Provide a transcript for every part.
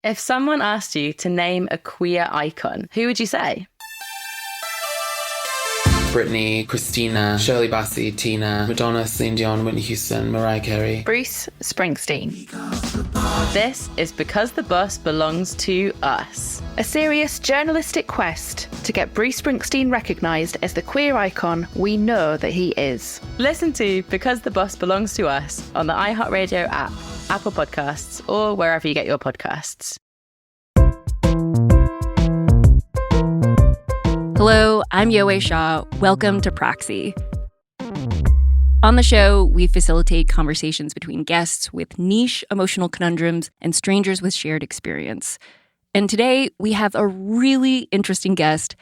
If someone asked you to name a queer icon, who would you say? Britney, Christina, Shirley Bassey, Tina, Madonna, Celine Dion, Whitney Houston, Mariah Carey. Bruce Springsteen. This is Because the Bus Belongs to Us. A serious journalistic quest to get Bruce Springsteen recognised as the queer icon we know that he is. Listen to Because the Bus Belongs to Us on the iHeartRadio app, Apple Podcasts, or wherever you get your podcasts. Hello, I'm Yowei Shaw. Welcome to Proxy. On the show, we facilitate conversations between guests with niche emotional conundrums and strangers with shared experience. And today, we have a really interesting guest.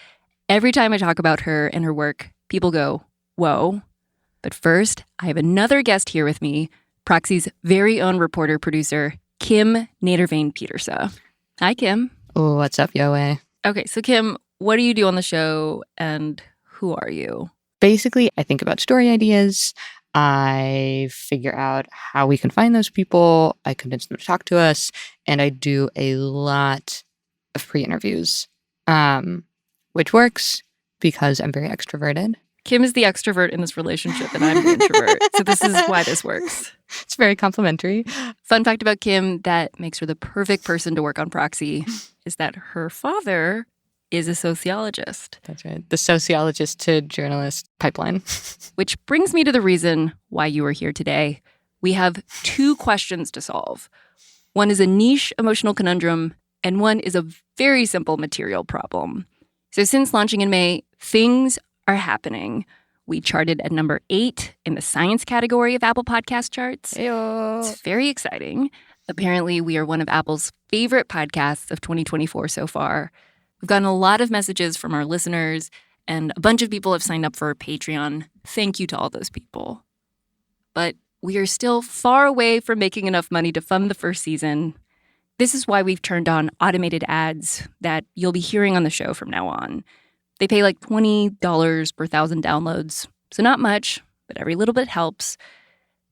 Every time I talk about her and her work, people go, whoa. But first, I have another guest here with me, Proxy's very own reporter-producer, Kim Nederveen Pieterse. Hi, Kim. Oh, what's up, Yowei? Okay, so Kim, what do you do on the show and who are you? Basically, I think about story ideas. I figure out how we can find those people. I convince them to talk to us. And I do a lot of pre-interviews, which works because I'm very extroverted. Kim is the extrovert in this relationship and I'm the introvert. So this is why this works. It's very complimentary. Fun fact about Kim that makes her the perfect person to work on Proxy is that her father is a sociologist. That's right. The sociologist to journalist pipeline. Which brings me to the reason why you are here today. We have two questions to solve. One is a niche emotional conundrum, and one is a very simple material problem. So since launching in May, things are happening. We charted at number 8 in the science category of Apple Podcast charts. Heyo. It's very exciting. Apparently, we are one of Apple's favorite podcasts of 2024 so far. We've gotten a lot of messages from our listeners, and a bunch of people have signed up for Patreon. Thank you to all those people. But we are still far away from making enough money to fund the first season. This is why we've turned on automated ads that you'll be hearing on the show from now on. They pay like $20 per 1,000 downloads, so not much, but every little bit helps.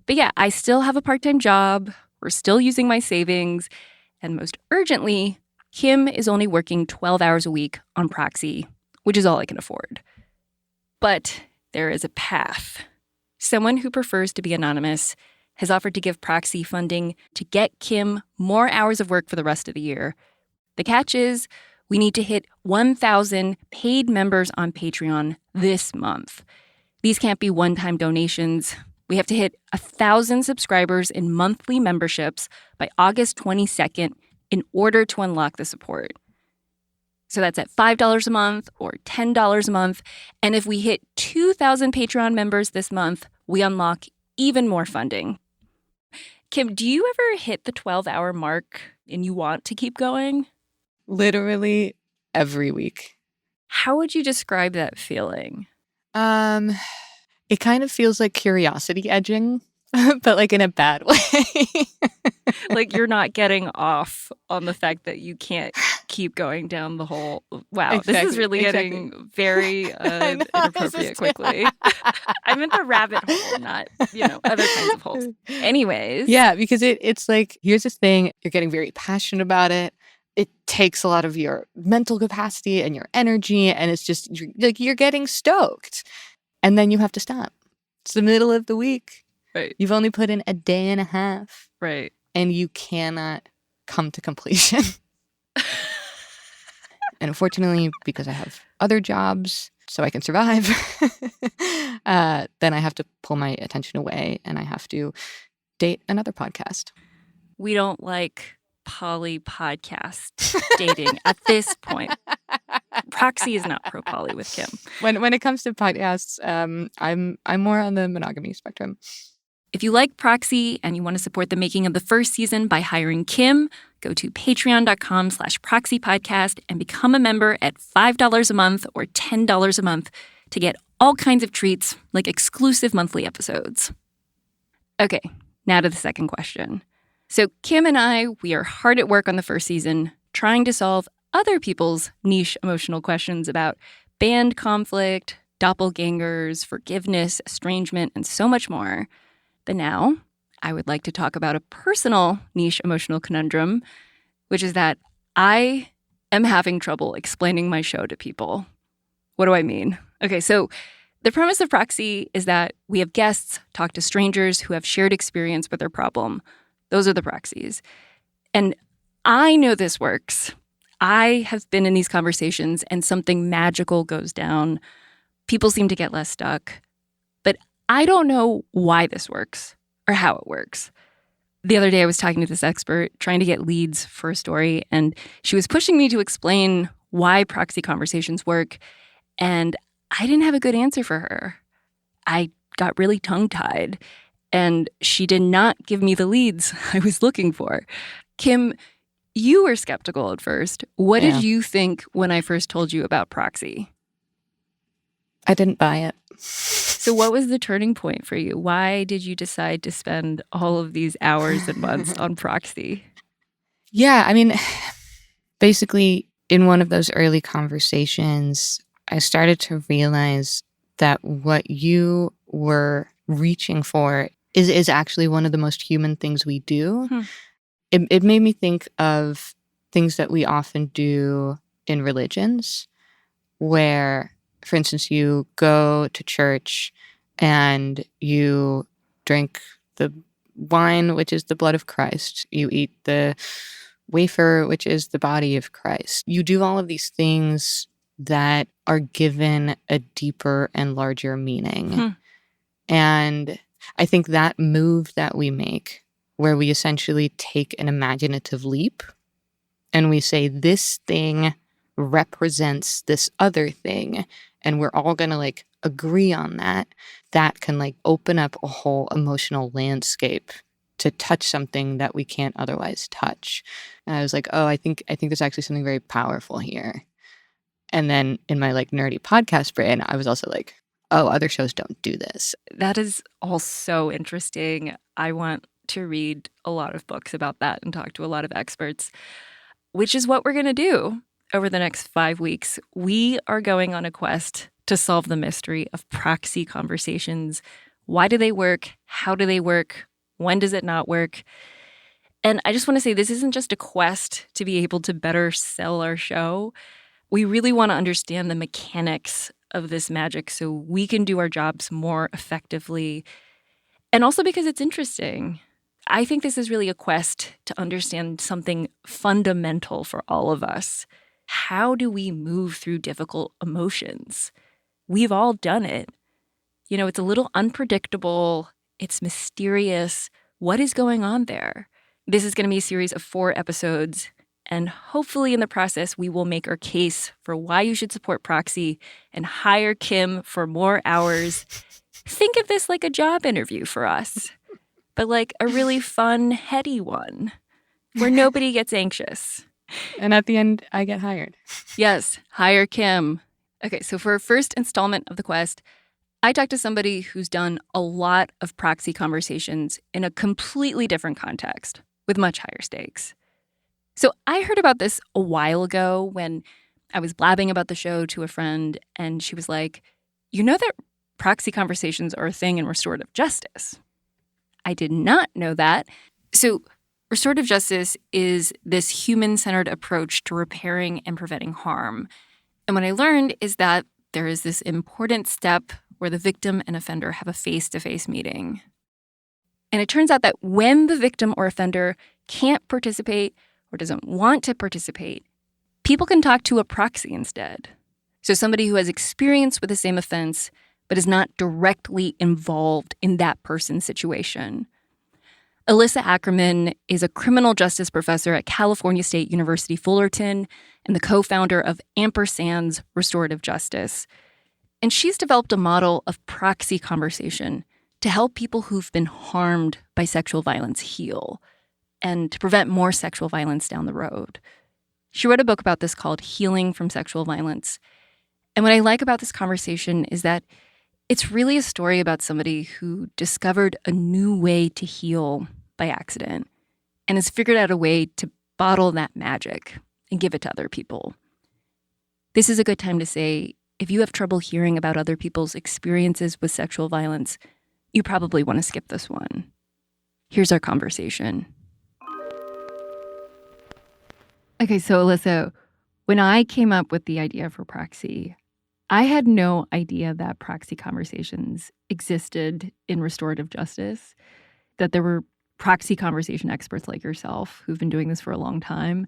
But yeah, I still have a part-time job. We're still using my savings. And most urgently, Kim is only working 12 hours a week on Proxy, which is all I can afford. But there is a path. Someone who prefers to be anonymous has offered to give Proxy funding to get Kim more hours of work for the rest of the year. The catch is we need to hit 1,000 paid members on Patreon this month. These can't be one-time donations. We have to hit 1,000 subscribers in monthly memberships by August 22nd in order to unlock the support. So that's at $5 a month or $10 a month. And if we hit 2,000 Patreon members this month, we unlock even more funding. Kim, do you ever hit the 12-hour mark and you want to keep going? Literally every week. How would you describe that feeling? It kind of feels like curiosity edging, but like in a bad way. Like you're not getting off on the fact that you can't keep going down the whole. Wow, Exactly, this is really getting very inappropriate quickly. I'm in the rabbit hole, not, other kinds of holes. Anyways. Yeah, because it's like, here's this thing, you're getting very passionate about it. It takes a lot of your mental capacity and your energy, and it's just, you're getting stoked. And then you have to stop. It's the middle of the week. Right. You've only put in a day and a half. Right. And you cannot come to completion. And unfortunately, because I have other jobs so I can survive, then I have to pull my attention away and I have to date another podcast. We don't like poly podcast dating at this point. Proxy is not pro poly with Kim. When it comes to podcasts, I'm more on the monogamy spectrum. If you like Proxy and you want to support the making of the first season by hiring Kim, go to patreon.com/proxypodcast and become a member at $5 a month or $10 a month to get all kinds of treats like exclusive monthly episodes. Okay, now to the second question. So Kim and I, we are hard at work on the first season trying to solve other people's niche emotional questions about band conflict, doppelgangers, forgiveness, estrangement, and so much more. But now, I would like to talk about a personal niche emotional conundrum. which is that I am having trouble explaining my show to people. What do I mean? Okay, so the premise of Proxy is that we have guests talk to strangers who have shared experience with their problem. Those are the proxies. And I know this works. I have been in these conversations and something magical goes down. People seem to get less stuck. But I don't know why this works or how it works. The other day I was talking to this expert trying to get leads for a story, and she was pushing me to explain why proxy conversations work, and I didn't have a good answer for her. I got really tongue-tied, and she did not give me the leads I was looking for. Kim, you were skeptical at first. What did you think when I first told you about Proxy? I didn't buy it. So what was the turning point for you? Why did you decide to spend all of these hours and months on Proxy? Yeah, I mean, basically, in one of those early conversations, I started to realize that what you were reaching for is actually one of the most human things we do. It made me think of things that we often do in religions, where, for instance, you go to church and you drink the wine, which is the blood of Christ. You eat the wafer, which is the body of Christ. You do all of these things that are given a deeper and larger meaning. And I think that move that we make, where we essentially take an imaginative leap and we say, this thing represents this other thing, and we're all going to like agree on that, that can like open up a whole emotional landscape to touch something that we can't otherwise touch. And I was like, oh, I think there's actually something very powerful here. And then in my like nerdy podcast brain, I was also like, oh, other shows don't do this. That is all so interesting. I want to read a lot of books about that and talk to a lot of experts, which is what we're going to do over the next 5 weeks. We are going on a quest to solve the mystery of proxy conversations. Why do they work? How do they work? When does it not work? And I just want to say, this isn't just a quest to be able to better sell our show. We really want to understand the mechanics of this magic so we can do our jobs more effectively. And also because it's interesting. I think this is really a quest to understand something fundamental for all of us. How do we move through difficult emotions? We've all done it. You know, it's a little unpredictable. It's mysterious. What is going on there? This is going to be a series of 4 episodes. And hopefully in the process, we will make our case for why you should support Proxy and hire Kim for more hours. Think of this like a job interview for us, but like a really fun, heady one where nobody gets anxious. And at the end, I get hired. Yes, hire Kim. Okay, so for our first installment of the quest, I talked to somebody who's done a lot of proxy conversations in a completely different context with much higher stakes. So I heard about this a while ago when I was blabbing about the show to a friend, and she was like, you know that proxy conversations are a thing in restorative justice? I did not know that. So restorative justice is this human-centered approach to repairing and preventing harm. And what I learned is that there is this important step where the victim and offender have a face-to-face meeting. And it turns out that when the victim or offender can't participate or doesn't want to participate, people can talk to a proxy instead. So somebody who has experience with the same offense but is not directly involved in that person's situation. Alissa Ackerman is a criminal justice professor at California State University, Fullerton, and the co-founder of Ampersands Restorative Justice. And she's developed a model of proxy conversation to help people who've been harmed by sexual violence heal and to prevent more sexual violence down the road. She wrote a book about this called Healing from Sexual Violence. And what I like about this conversation is that it's really a story about somebody who discovered a new way to heal by accident and has figured out a way to bottle that magic and give it to other people. This is a good time to say, if you have trouble hearing about other people's experiences with sexual violence, you probably want to skip this one. Here's our conversation. Okay, so Alissa, when I came up with the idea for Proxy, I had no idea that proxy conversations existed in restorative justice, that there were proxy conversation experts like yourself who've been doing this for a long time.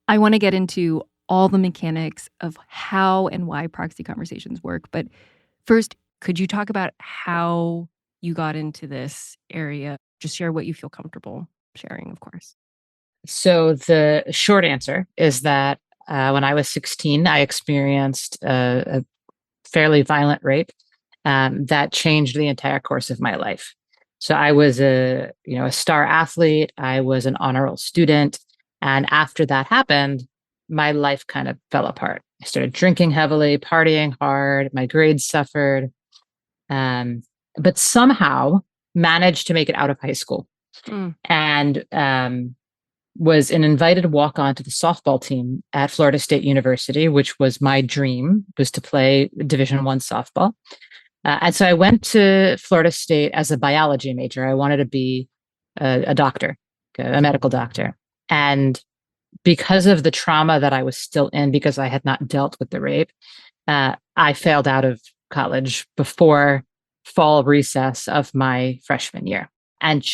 I want to get into all the mechanics of how and why proxy conversations work. But first, could you talk about how you got into this area? Just share what you feel comfortable sharing, of course. So the short answer is that when I was 16, I experienced a fairly violent rape that changed the entire course of my life. So I was a star athlete. I was an honor roll student, and after that happened, my life kind of fell apart. I started drinking heavily, partying hard. My grades suffered, but somehow managed to make it out of high school, and was an invited walk-on to the softball team at Florida State University, which was my dream, was to play Division I softball. And so I went to Florida State as a biology major. I wanted to be a doctor, a medical doctor. And because of the trauma that I was still in, because I had not dealt with the rape, I failed out of college before fall recess of my freshman year and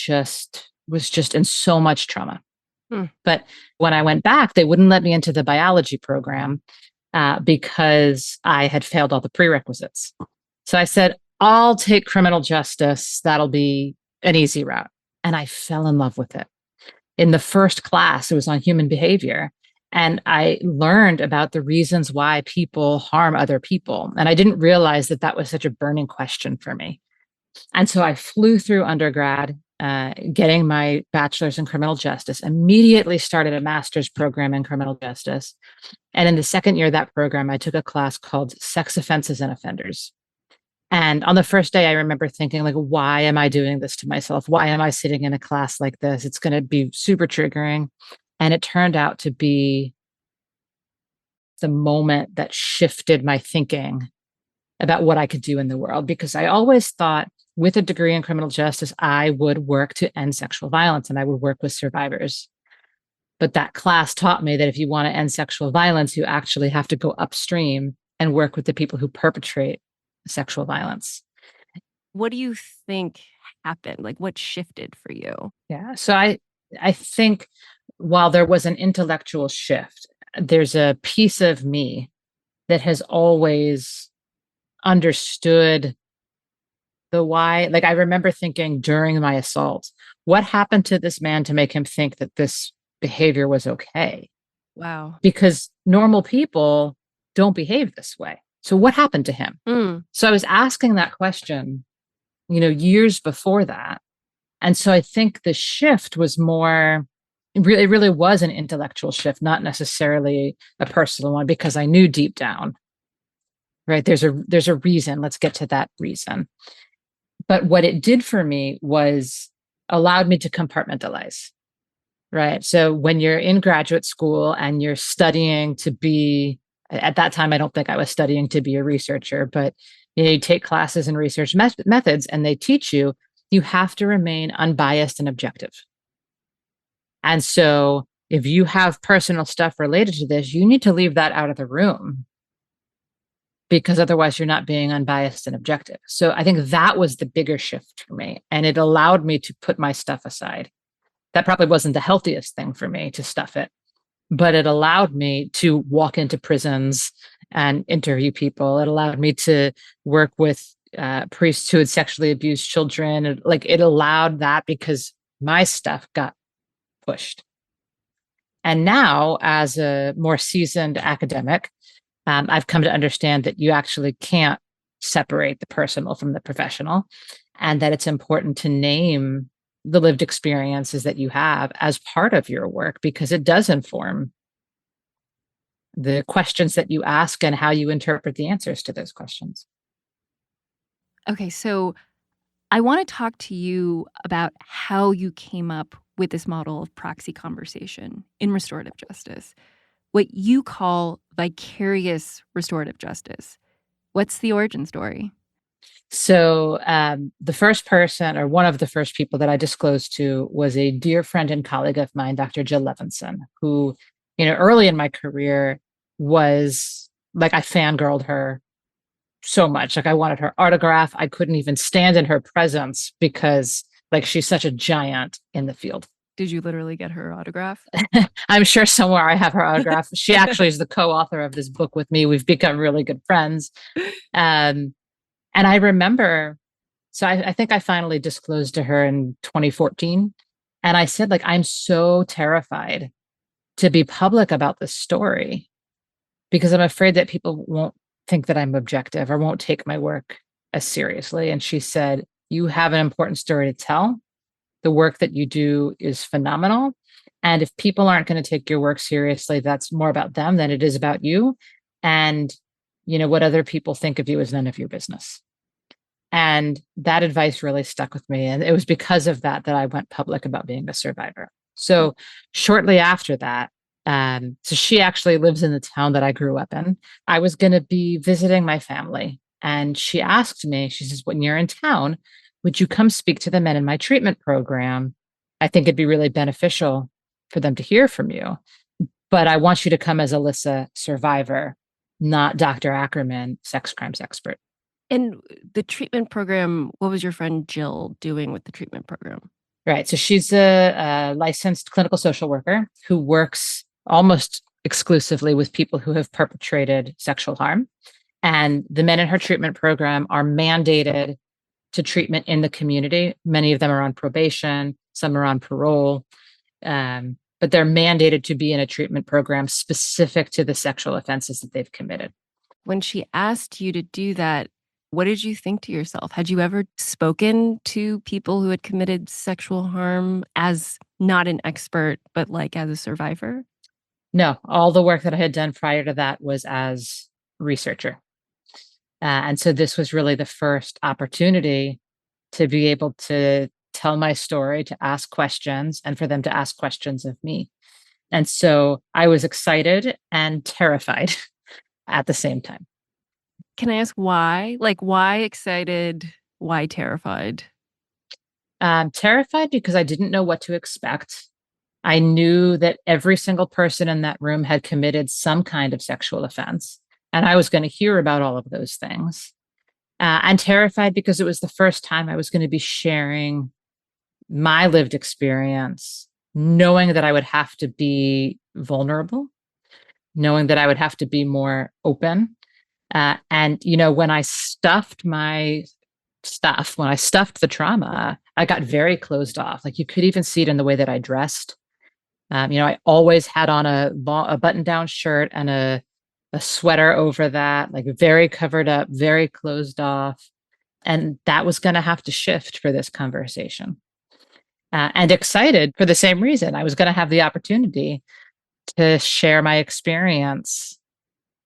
was in so much trauma. But when I went back, they wouldn't let me into the biology program because I had failed all the prerequisites. So I said, I'll take criminal justice. That'll be an easy route. And I fell in love with it. In the first class, it was on human behavior. And I learned about the reasons why people harm other people. And I didn't realize that that was such a burning question for me. And so I flew through undergrad, getting my bachelor's in criminal justice, immediately started a master's program in criminal justice. And in the second year of that program, I took a class called Sex Offenses and Offenders. And on the first day, I remember thinking, like, why am I doing this to myself? Why am I sitting in a class like this? It's going to be super triggering. And it turned out to be the moment that shifted my thinking about what I could do in the world, because I always thought with a degree in criminal justice, I would work to end sexual violence and I would work with survivors. But that class taught me that if you want to end sexual violence, you actually have to go upstream and work with the people who perpetrate sexual violence. What do you think happened? Like, what shifted for you? Yeah. So I think while there was an intellectual shift, there's a piece of me that has always understood the why. Like, I remember thinking during my assault, what happened to this man to make him think that this behavior was okay? Wow. Because normal people don't behave this way. So what happened to him? So I was asking that question, years before that. And so I think the shift was more, it really was an intellectual shift, not necessarily a personal one, because I knew deep down, right, there's a reason. Let's get to that reason. But what it did for me was allowed me to compartmentalize, right? So when you're in graduate school and you're studying to be, at that time, I don't think I was studying to be a researcher, but you take classes in research methods and they teach you have to remain unbiased and objective. And so if you have personal stuff related to this, you need to leave that out of the room, because otherwise you're not being unbiased and objective. So I think that was the bigger shift for me. And it allowed me to put my stuff aside. That probably wasn't the healthiest thing for me, to stuff it, but it allowed me to walk into prisons and interview people. It allowed me to work with priests who had sexually abused children. It allowed that because my stuff got pushed. And now, as a more seasoned academic, I've come to understand that you actually can't separate the personal from the professional, and that it's important to name the lived experiences that you have as part of your work, because it does inform the questions that you ask and how you interpret the answers to those questions. Okay, so I want to talk to you about how you came up with this model of proxy conversation in restorative justice, what you call vicarious restorative justice. What's the origin story? So the first person, or one of the first people that I disclosed to, was a dear friend and colleague of mine, Dr. Jill Levinson, who early in my career was like I fangirled her so much. Like I wanted her autograph. I couldn't even stand in her presence because like she's such a giant in the field. Did you literally get her autograph? I'm sure somewhere I have her autograph. She actually is the co-author of this book with me. We've become really good friends. And I remember, so I think I finally disclosed to her in 2014. And I said, like, I'm so terrified to be public about this story because I'm afraid that people won't think that I'm objective or won't take my work as seriously. And she said, you have an important story to tell. The work that you do is phenomenal. And if people aren't going to take your work seriously, that's more about them than it is about you. And, what other people think of you is none of your business. And that advice really stuck with me. And it was because of that I went public about being a survivor. So shortly after that, so she actually lives in the town that I grew up in. I was going to be visiting my family. And she asked me, she says, when you're in town, would you come speak to the men in my treatment program? I think it'd be really beneficial for them to hear from you. But I want you to come as Alissa survivor, not Dr. Ackerman, sex crimes expert. And the treatment program, what was your friend Jill doing with the treatment program? Right. So she's a licensed clinical social worker who works almost exclusively with people who have perpetrated sexual harm. And the men in her treatment program are mandated to treatment in the community. Many of them are on probation, some are on parole, but they're mandated to be in a treatment program specific to the sexual offenses that they've committed. When she asked you to do that, what did you think to yourself? Had you ever spoken to people who had committed sexual harm as not an expert, but like as a survivor? No, all the work that I had done prior to that was as researcher. And so this was really the first opportunity to be able to tell my story, to ask questions, and for them to ask questions of me. And so I was excited and terrified at the same time. Can I ask why? Like, why excited? Why terrified? Terrified because I didn't know what to expect. I knew that every single person in that room had committed some kind of sexual offense, and I was going to hear about all of those things. And terrified because it was the first time I was going to be sharing my lived experience, knowing that I would have to be vulnerable, knowing that I would have to be more open. And, when I stuffed my stuff, when I stuffed the trauma, I got very closed off. Like you could even see it in the way that I dressed. I always had on a button-down shirt and a sweater over that, like very covered up, very closed off. And that was going to have to shift for this conversation. And excited for the same reason. I was going to have the opportunity to share my experience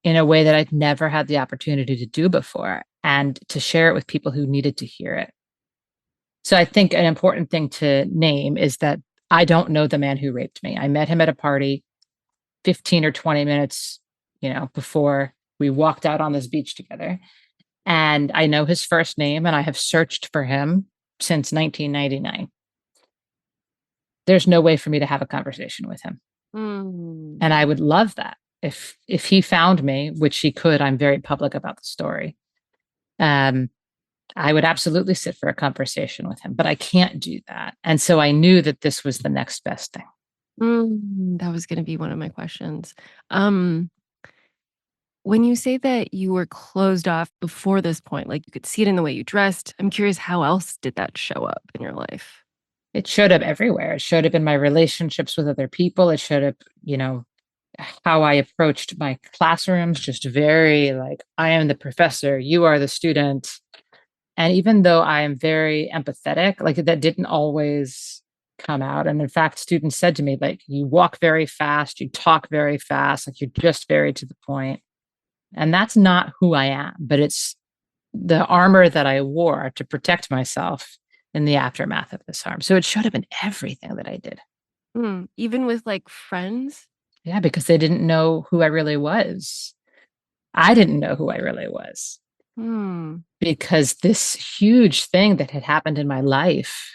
in a way that I'd never had the opportunity to do before, and to share it with people who needed to hear it. So I think an important thing to name is that I don't know the man who raped me. I met him at a party 15 or 20 minutes, before we walked out on this beach together. And I know his first name, and I have searched for him since 1999. There's no way for me to have a conversation with him. And I would love that. If he found me, which he could, I'm very public about the story. I would absolutely sit for a conversation with him, but I can't do that. And so I knew that this was the next best thing. That was going to be one of my questions. When you say that you were closed off before this point, like you could see it in the way you dressed, I'm curious, how else did that show up in your life? It showed up everywhere. It showed up in my relationships with other people. It showed up, how I approached my classrooms, just very like, I am the professor, you are the student. And even though I am very empathetic, like that didn't always come out. And in fact, students said to me, like, you walk very fast, you talk very fast, like you're just very to the point. And that's not who I am, but it's the armor that I wore to protect myself in the aftermath of this harm. So it showed up in everything that I did. Even with like friends? Yeah, because they didn't know who I really was. I didn't know who I really was. Because this huge thing that had happened in my life,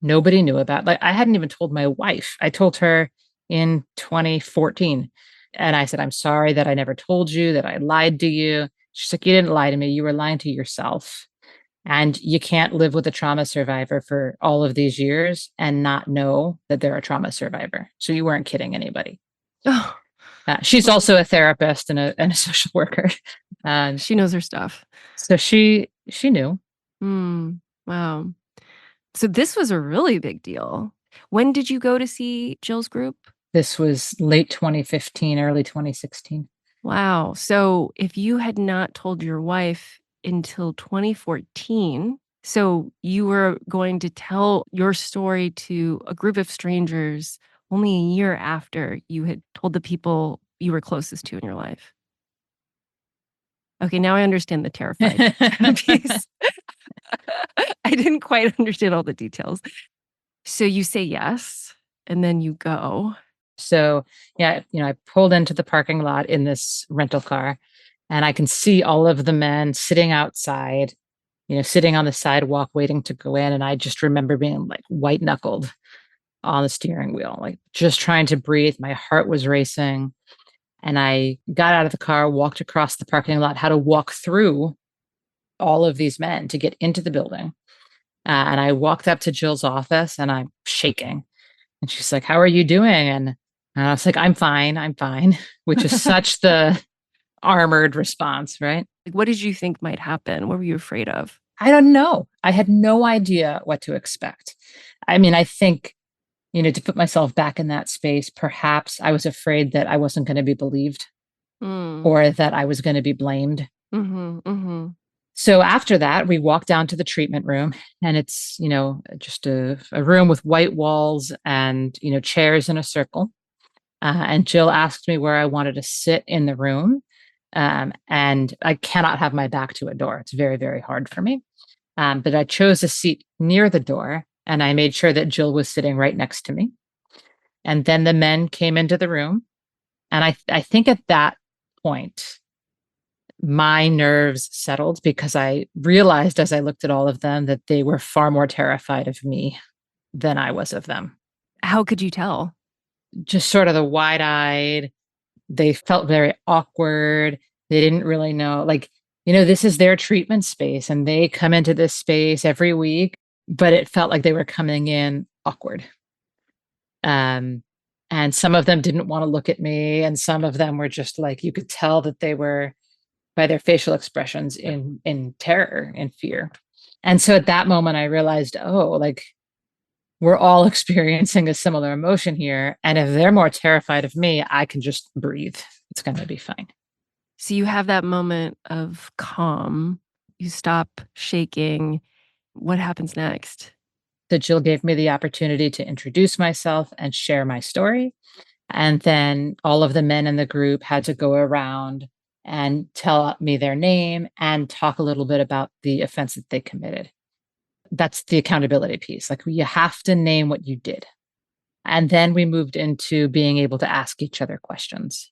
nobody knew about. Like I hadn't even told my wife. I told her in 2014. And I said, I'm sorry that I never told you, that I lied to you. She's like, you didn't lie to me. You were lying to yourself. And you can't live with a trauma survivor for all of these years and not know that they're a trauma survivor. So you weren't kidding anybody. Oh, She's also a therapist and a social worker. she knows her stuff. So she knew. Wow. So this was a really big deal. When did you go to see Jill's group? This was late 2015, early 2016. Wow. So if you had not told your wife until 2014, so you were going to tell your story to a group of strangers only a year after you had told the people you were closest to in your life. Okay, now I understand the terrified piece. I didn't quite understand all the details. So you say yes, and then you go. So yeah, I pulled into the parking lot in this rental car, and I can see all of the men sitting outside, sitting on the sidewalk waiting to go in. And I just remember being like white knuckled on the steering wheel, like just trying to breathe. My heart was racing. And I got out of the car, walked across the parking lot, had to walk through all of these men to get into the building. And I walked up to Jill's office and I'm shaking. And she's like, how are you doing? And I was like, I'm fine, which is such the armored response, right? Like, what did you think might happen? What were you afraid of? I don't know. I had no idea what to expect. I mean, I think, to put myself back in that space, perhaps I was afraid that I wasn't going to be believed or that I was going to be blamed. So after that, we walked down to the treatment room, and it's, just a room with white walls and, chairs in a circle. And Jill asked me where I wanted to sit in the room. And I cannot have my back to a door. It's very, very hard for me. But I chose a seat near the door, and I made sure that Jill was sitting right next to me. And then the men came into the room. And I think at that point, my nerves settled because I realized as I looked at all of them that they were far more terrified of me than I was of them. How could you tell? Just sort of the wide-eyed. They felt very awkward. They didn't really know, this is their treatment space and they come into this space every week, but it felt like they were coming in awkward. And some of them didn't want to look at me. And some of them were just like, you could tell that they were, by their facial expressions, in terror and fear. And so at that moment, I realized, we're all experiencing a similar emotion here. And if they're more terrified of me, I can just breathe. It's going to be fine. So you have that moment of calm. You stop shaking. What happens next? So Jill gave me the opportunity to introduce myself and share my story. And then all of the men in the group had to go around and tell me their name and talk a little bit about the offense that they committed. That's the accountability piece. You have to name what you did. And then we moved into being able to ask each other questions.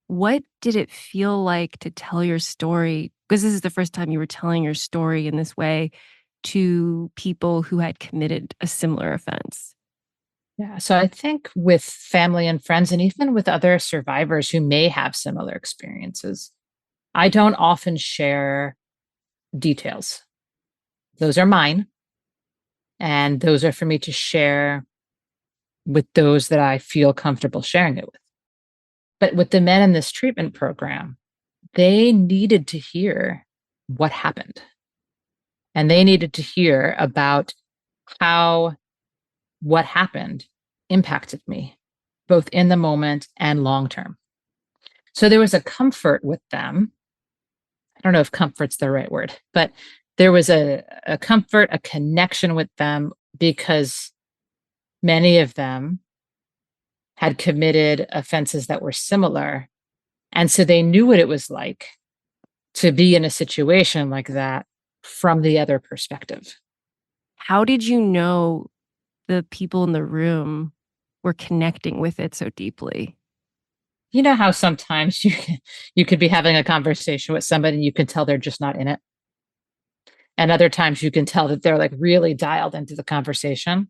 What did it feel like to tell your story? Because this is the first time you were telling your story in this way to people who had committed a similar offense. Yeah. So I think with family and friends, and even with other survivors who may have similar experiences, I don't often share details. Those are mine. And those are for me to share with those that I feel comfortable sharing it with. But with the men in this treatment program, they needed to hear what happened. And they needed to hear about how what happened impacted me, both in the moment and long term. So there was a comfort with them. I don't know if comfort's the right word, but there was a comfort, a connection with them because many of them had committed offenses that were similar. And so they knew what it was like to be in a situation like that from the other perspective. How did you know the people in the room were connecting with it so deeply? You know how sometimes you could be having a conversation with somebody and you can tell they're just not in it. And other times you can tell that they're really dialed into the conversation.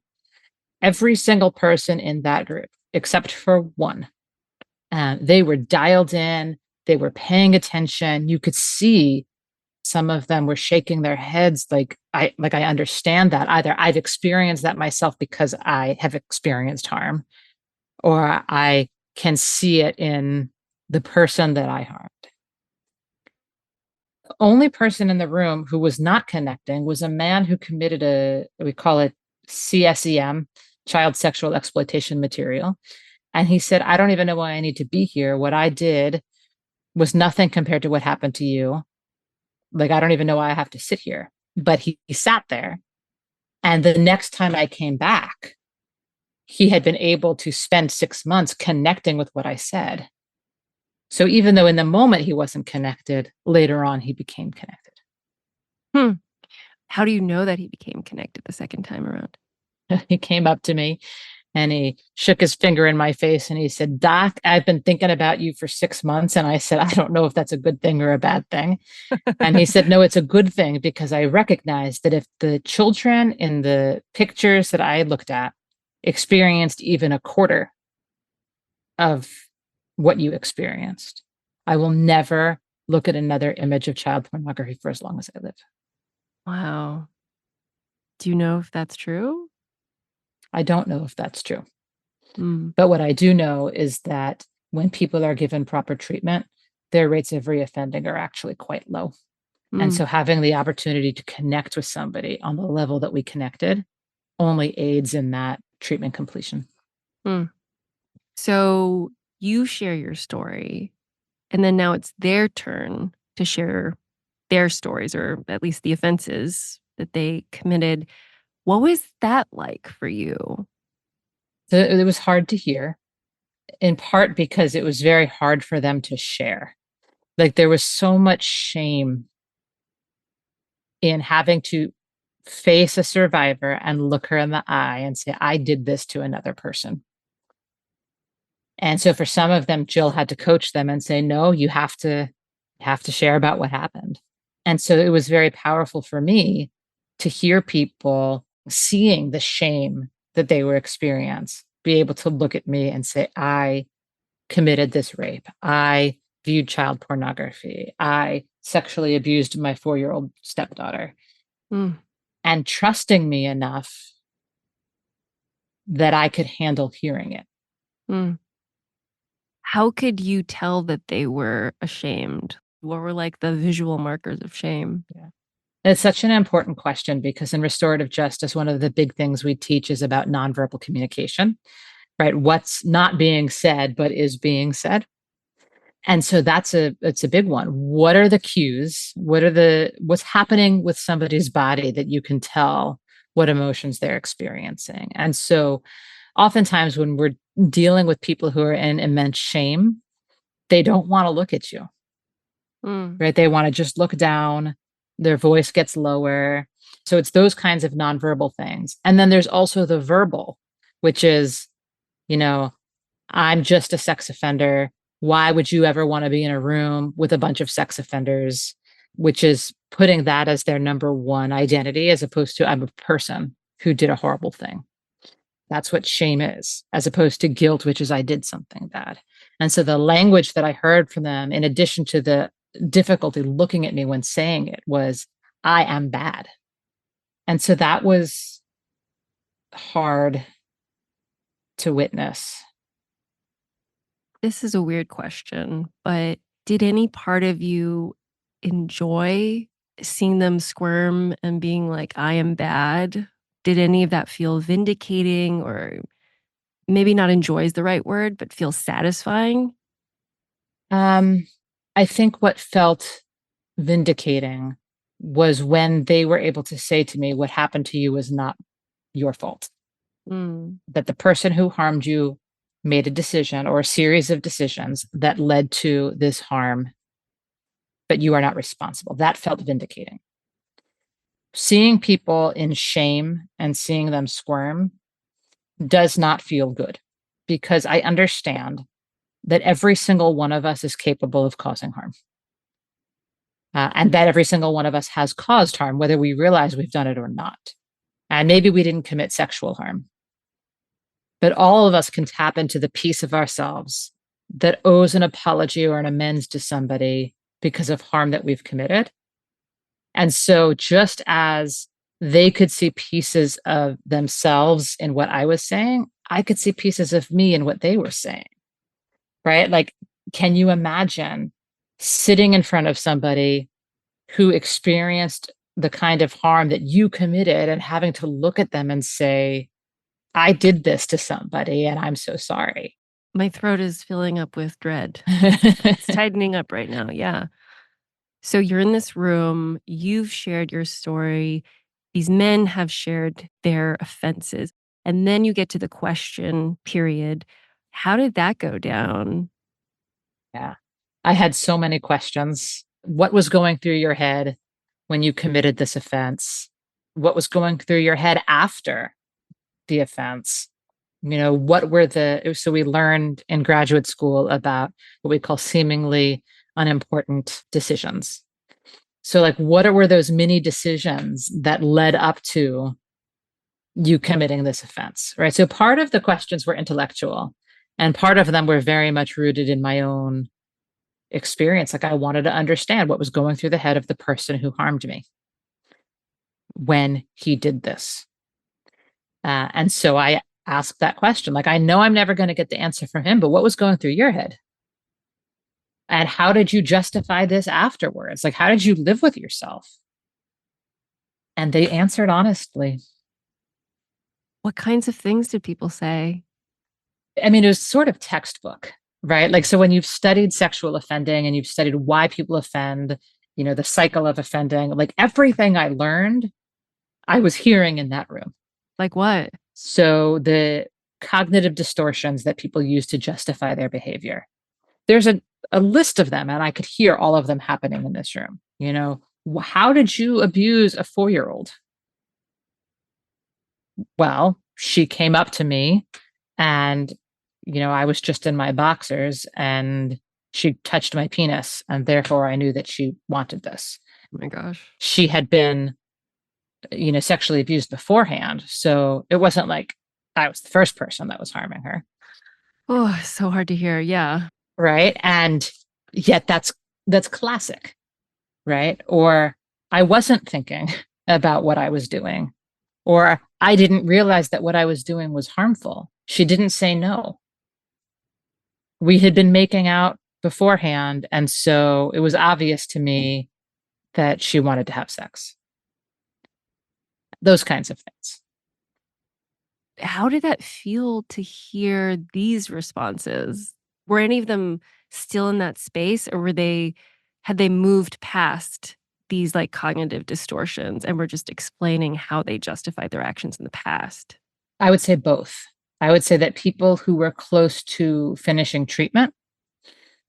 Every single person in that group, except for one. They were dialed in. They were paying attention. You could see some of them were shaking their heads like I understand that. Either I've experienced that myself because I have experienced harm, or I can see it in the person that I harmed. The only person in the room who was not connecting was a man who committed we call it CSEM, child sexual exploitation material. And he said, I don't even know why I need to be here. What I did was nothing compared to what happened to you. Like, I don't even know why I have to sit here. But he sat there. And the next time I came back, he had been able to spend 6 months connecting with what I said. So even though in the moment he wasn't connected, later on he became connected. How do you know that he became connected the second time around? He came up to me and he shook his finger in my face and he said, Doc, I've been thinking about you for 6 months. And I said, I don't know if that's a good thing or a bad thing. And he said, no, it's a good thing, because I recognized that if the children in the pictures that I looked at experienced even a quarter of what you experienced, I will never look at another image of child pornography for as long as I live. Wow. Do you know if that's true? I don't know if that's true. Mm. But what I do know is that when people are given proper treatment, their rates of reoffending are actually quite low. And so having the opportunity to connect with somebody on the level that we connected only aids in that treatment completion. So you share your story, and then now it's their turn to share their stories, or at least the offenses that they committed. What was that like for you? So it was hard to hear, in part because it was very hard for them to share. Like, there was so much shame in having to face a survivor and look her in the eye and say, I did this to another person. And so for some of them, Jill had to coach them and say, no, you have to share about what happened. And so it was very powerful for me to hear people seeing the shame that they were experiencing, be able to look at me and say, I committed this rape. I viewed child pornography. I sexually abused my 4-year-old stepdaughter. And trusting me enough that I could handle hearing it. How could you tell that they were ashamed? What were like the visual markers of shame? Yeah. It's such an important question, because in restorative justice, one of the big things we teach is about nonverbal communication, right? What's not being said, but is being said. And so it's a big one. What are the cues? What's happening with somebody's body that you can tell what emotions they're experiencing? And so oftentimes when we're dealing with people who are in immense shame, they don't want to look at you, right? They want to just look down. Their voice gets lower. So it's those kinds of nonverbal things. And then there's also the verbal, which is, I'm just a sex offender. Why would you ever want to be in a room with a bunch of sex offenders? Which is putting that as their number one identity, as opposed to I'm a person who did a horrible thing. That's what shame is, as opposed to guilt, which is I did something bad. And so the language that I heard from them, in addition to the difficulty looking at me when saying it, was I am bad. And so that was hard to witness. This is a weird question, but did any part of you enjoy seeing them squirm and being like, I am bad? Did any of that feel vindicating, or maybe not enjoy is the right word, but feel satisfying? I think what felt vindicating was when they were able to say to me, what happened to you was not your fault. That the person who harmed you made a decision or a series of decisions that led to this harm, but you are not responsible. That felt vindicating. Seeing people in shame and seeing them squirm does not feel good, because I understand that every single one of us is capable of causing harm. And that every single one of us has caused harm, whether we realize we've done it or not. And maybe we didn't commit sexual harm, but all of us can tap into the piece of ourselves that owes an apology or an amends to somebody because of harm that we've committed. And so just as they could see pieces of themselves in what I was saying, I could see pieces of me in what they were saying, right? Like, can you imagine sitting in front of somebody who experienced the kind of harm that you committed and having to look at them and say, I did this to somebody and I'm so sorry. My throat is filling up with dread. It's tightening up right now. Yeah. So you're in this room, you've shared your story. These men have shared their offenses. And then you get to the question period. How did that go down? Yeah. I had so many questions. What was going through your head when you committed this offense? What was going through your head after the offense? What were so we learned in graduate school about what we call seemingly unimportant decisions. So like, what were those mini decisions that led up to you committing this offense, right? So part of the questions were intellectual and part of them were very much rooted in my own experience. Like I wanted to understand what was going through the head of the person who harmed me when he did this. And so I asked that question. Like, I know I'm never going to get the answer from him, but what was going through your head? And how did you justify this afterwards? Like, how did you live with yourself? And they answered honestly. What kinds of things did people say? I mean, it was sort of textbook, right? Like, so when you've studied sexual offending and you've studied why people offend, the cycle of offending, like everything I learned, I was hearing in that room. Like what? So the cognitive distortions that people use to justify their behavior. There's a list of them, and I could hear all of them happening in this room. How did you abuse a 4-year-old? Well, she came up to me and, I was just in my boxers and she touched my penis, and therefore I knew that she wanted this. Oh my gosh. She had been sexually abused beforehand. So it wasn't like I was the first person that was harming her. Oh, so hard to hear. Yeah. Right. And yet that's classic. Right. Or I wasn't thinking about what I was doing, or I didn't realize that what I was doing was harmful. She didn't say no. We had been making out beforehand. And so it was obvious to me that she wanted to have sex. Those kinds of things. How did that feel to hear these responses? Were any of them still in that space, or had they moved past these like cognitive distortions and were just explaining how they justified their actions in the past? I would say both. I would say that people who were close to finishing treatment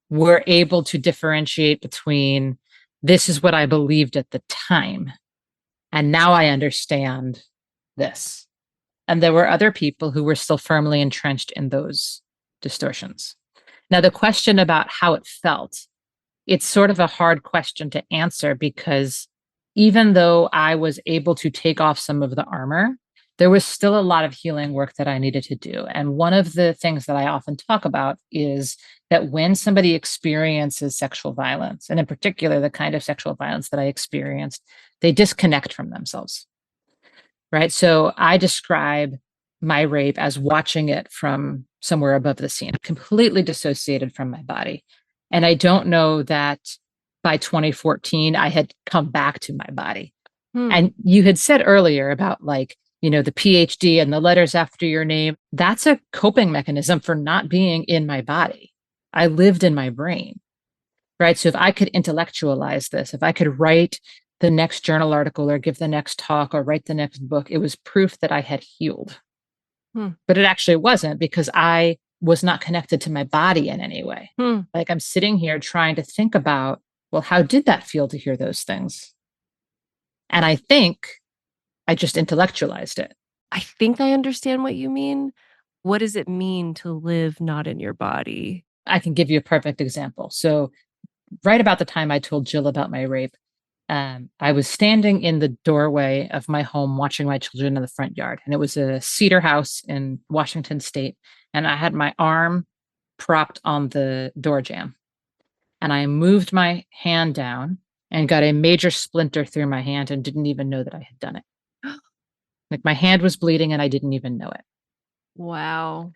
were able to differentiate between this is what I believed at the time, and now I understand this. And there were other people who were still firmly entrenched in those distortions. Now, the question about how it felt, it's sort of a hard question to answer because even though I was able to take off some of the armor, there was still a lot of healing work that I needed to do. And one of the things that I often talk about is that when somebody experiences sexual violence, and in particular, the kind of sexual violence that I experienced, they disconnect from themselves, right? So I describe my rape as watching it from somewhere above the scene, completely dissociated from my body. And I don't know that by 2014, I had come back to my body. And you had said earlier about the PhD and the letters after your name. That's a coping mechanism for not being in my body. I lived in my brain, right? So if I could intellectualize this, if I could write the next journal article or give the next talk or write the next book, it was proof that I had healed. But it actually wasn't, because I was not connected to my body in any way. Like I'm sitting here trying to think about, well, how did that feel to hear those things? And I think I just intellectualized it. I think I understand what you mean. What does it mean to live not in your body? I can give you a perfect example. So right about the time I told Jill about my rape, I was standing in the doorway of my home watching my children in the front yard. And it was a cedar house in Washington State. And I had my arm propped on the door jamb. And I moved my hand down and got a major splinter through my hand and didn't even know that I had done it. Like my hand was bleeding and I didn't even know it. Wow.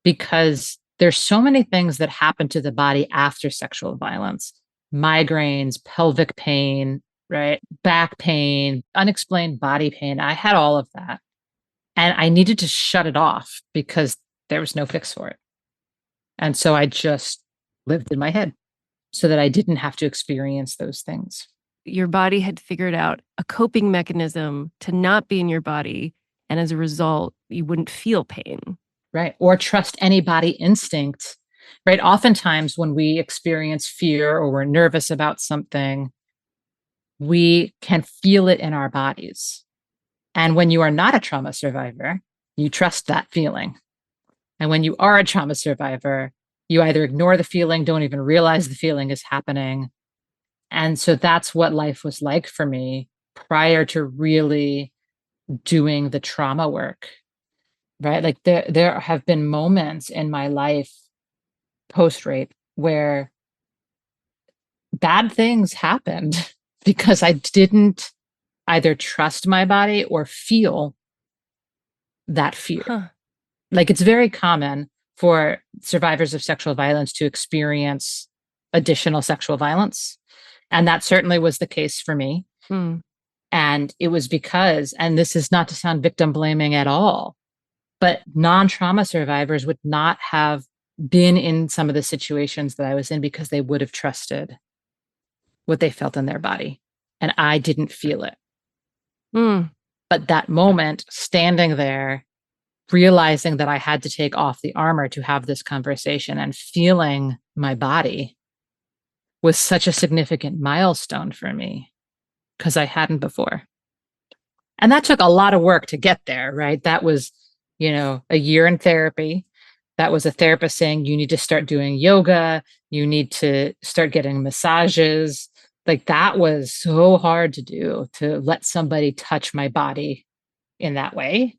Because there's so many things that happen to the body after sexual violence. Migraines, pelvic pain, right? Back pain, unexplained body pain. I had all of that. And I needed to shut it off because there was no fix for it. And so I just lived in my head so that I didn't have to experience those things. Your body had figured out a coping mechanism to not be in your body. And as a result, you wouldn't feel pain. Right. Or trust any body instinct. Right. Oftentimes when we experience fear or we're nervous about something, we can feel it in our bodies. And when you are not a trauma survivor, you trust that feeling. And when you are a trauma survivor, you either ignore the feeling, don't even realize the feeling is happening. And so that's what life was like for me prior to really doing the trauma work. Right? Like there have been moments in my life post-rape where bad things happened because I didn't either trust my body or feel that fear. Huh. Like it's very common for survivors of sexual violence to experience additional sexual violence. And that certainly was the case for me. Hmm. And it was because, and this is not to sound victim blaming at all, but non-trauma survivors would not have been in some of the situations that I was in because they would have trusted what they felt in their body. And I didn't feel it. Mm. But that moment, standing there, realizing that I had to take off the armor to have this conversation and feeling my body was such a significant milestone for me because I hadn't before. And that took a lot of work to get there, right? That was, a year in therapy. That was a therapist saying, you need to start doing yoga. You need to start getting massages. Like that was so hard to do, to let somebody touch my body in that way.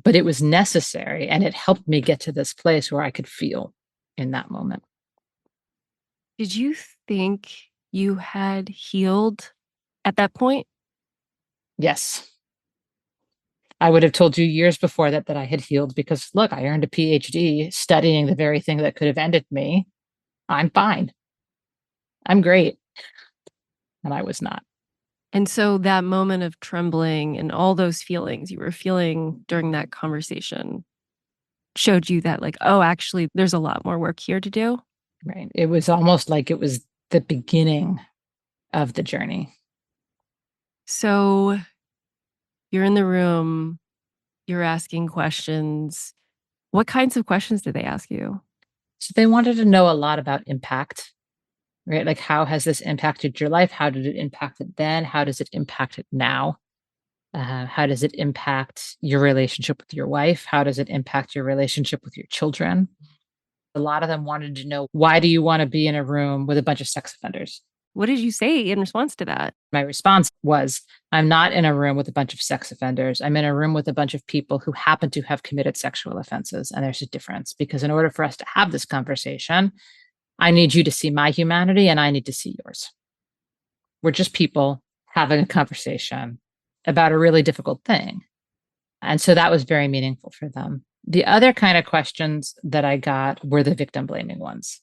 But it was necessary. And it helped me get to this place where I could feel in that moment. Did you think you had healed at that point? Yes. I would have told you years before that I had healed because look, I earned a PhD studying the very thing that could have ended me. I'm fine. I'm great. And I was not. And so that moment of trembling and all those feelings you were feeling during that conversation showed you that, like, oh, actually, there's a lot more work here to do. Right. It was almost like it was the beginning of the journey. So you're in the room, you're asking questions. What kinds of questions did they ask you? So they wanted to know a lot about impact, right? Like, how has this impacted your life? How did it impact it then? How does it impact it now? How does it impact your relationship with your wife? How does it impact your relationship with your children? A lot of them wanted to know, why do you want to be in a room with a bunch of sex offenders? What did you say in response to that? My response was, I'm not in a room with a bunch of sex offenders. I'm in a room with a bunch of people who happen to have committed sexual offenses. And there's a difference because in order for us to have this conversation, I need you to see my humanity and I need to see yours. We're just people having a conversation about a really difficult thing. And so that was very meaningful for them. The other kind of questions that I got were the victim blaming ones.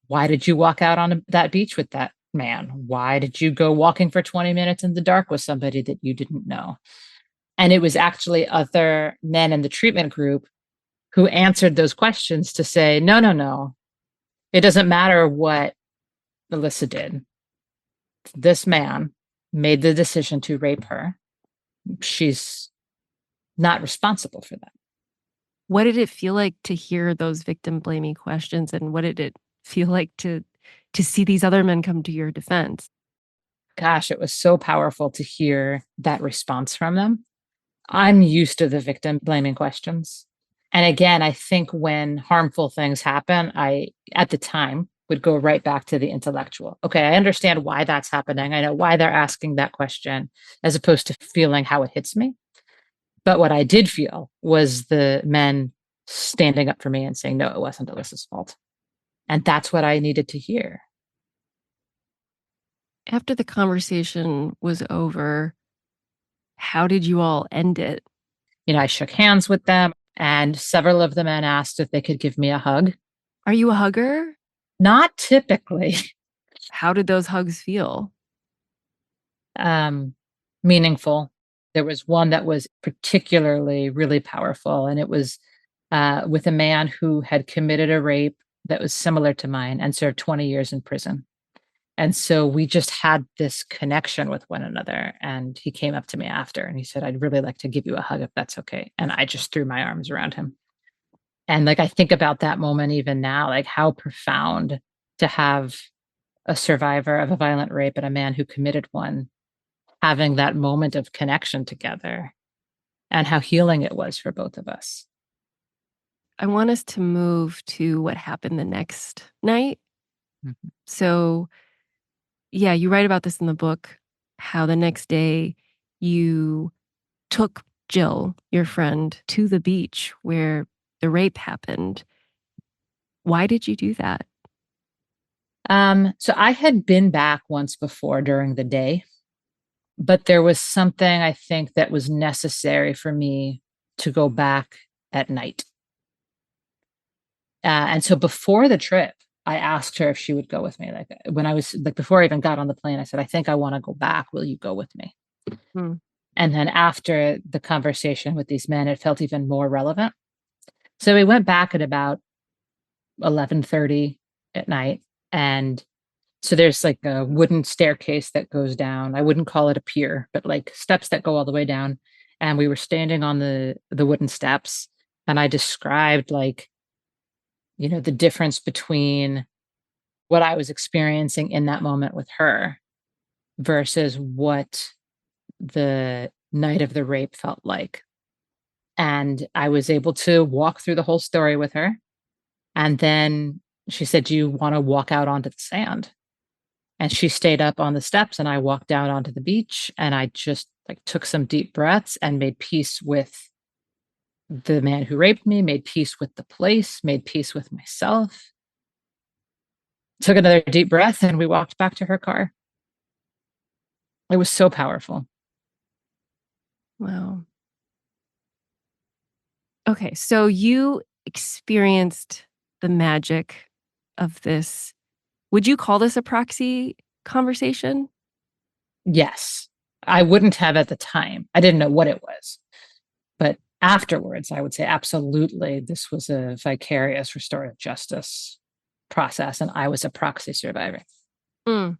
Why did you walk out on that beach with that man? Why did you go walking for 20 minutes in the dark with somebody that you didn't know? And it was actually other men in the treatment group who answered those questions to say, no. It doesn't matter what Alissa did. This man made the decision to rape her. She's not responsible for that. What did it feel like to hear those victim blaming questions? And what did it feel like to see these other men come to your defense? Gosh, it was so powerful to hear that response from them. I'm used to the victim blaming questions. And again, I think when harmful things happen, at the time, would go right back to the intellectual. Okay, I understand why that's happening. I know why they're asking that question, as opposed to feeling how it hits me. But what I did feel was the men standing up for me and saying, no, it wasn't Alyssa's fault. And that's what I needed to hear. After the conversation was over, how did you all end it? I shook hands with them, and several of the men asked if they could give me a hug. Are you a hugger? Not typically. How did those hugs feel? Meaningful. There was one that was particularly really powerful, and it was with a man who had committed a rape that was similar to mine and served 20 years in prison. And so we just had this connection with one another. And he came up to me after and he said, I'd really like to give you a hug if that's okay. And I just threw my arms around him. And I think about that moment even now, how profound to have a survivor of a violent rape and a man who committed one having that moment of connection together, and how healing it was for both of us. I want us to move to what happened the next night. Mhm. So, yeah, you write about this in the book, how the next day you took Jill, your friend, to the beach where the rape happened. Why did you do that? So I had been back once before during the day, but there was something I think that was necessary for me to go back at night. And so before the trip, I asked her if she would go with me. When I was before I even got on the plane, I said, I think I want to go back. Will you go with me? Hmm. And then after the conversation with these men, it felt even more relevant. So we went back at about 11:30 at night. And so there's a wooden staircase that goes down. I wouldn't call it a pier, but steps that go all the way down. And we were standing on the wooden steps. And I described the difference between what I was experiencing in that moment with her versus what the night of the rape felt like. And I was able to walk through the whole story with her. And then she said, do you want to walk out onto the sand? And she stayed up on the steps and I walked down onto the beach, and I just took some deep breaths and made peace with the man who raped me, made peace with the place, made peace with myself. Took another deep breath and we walked back to her car. It was so powerful. Wow. Okay, so you experienced the magic of this. Would you call this a proxy conversation? Yes. I wouldn't have at the time. I didn't know what it was. But afterwards, I would say absolutely this was a vicarious restorative justice process, and I was a proxy survivor. Mm.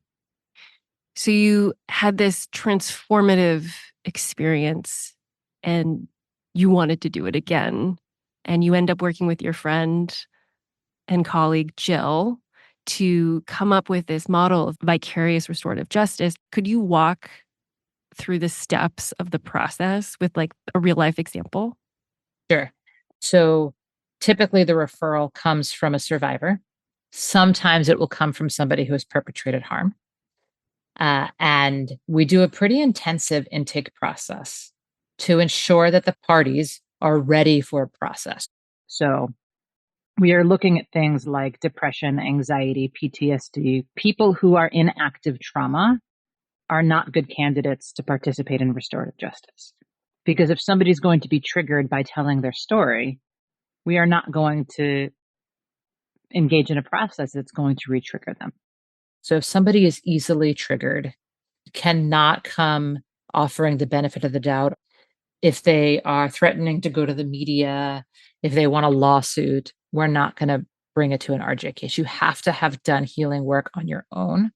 So you had this transformative experience and you wanted to do it again. And you end up working with your friend and colleague, Jill, to come up with this model of vicarious restorative justice. Could you walk through the steps of the process with a real life example? Sure. So typically the referral comes from a survivor. Sometimes it will come from somebody who has perpetrated harm. And we do a pretty intensive intake process to ensure that the parties are ready for a process. So we are looking at things like depression, anxiety, PTSD. People who are in active trauma are not good candidates to participate in restorative justice. Because if somebody's going to be triggered by telling their story, we are not going to engage in a process that's going to re-trigger them. So if somebody is easily triggered, cannot come offering the benefit of the doubt. If they are threatening to go to the media, if they want a lawsuit, we're not going to bring it to an RJ case. You have to have done healing work on your own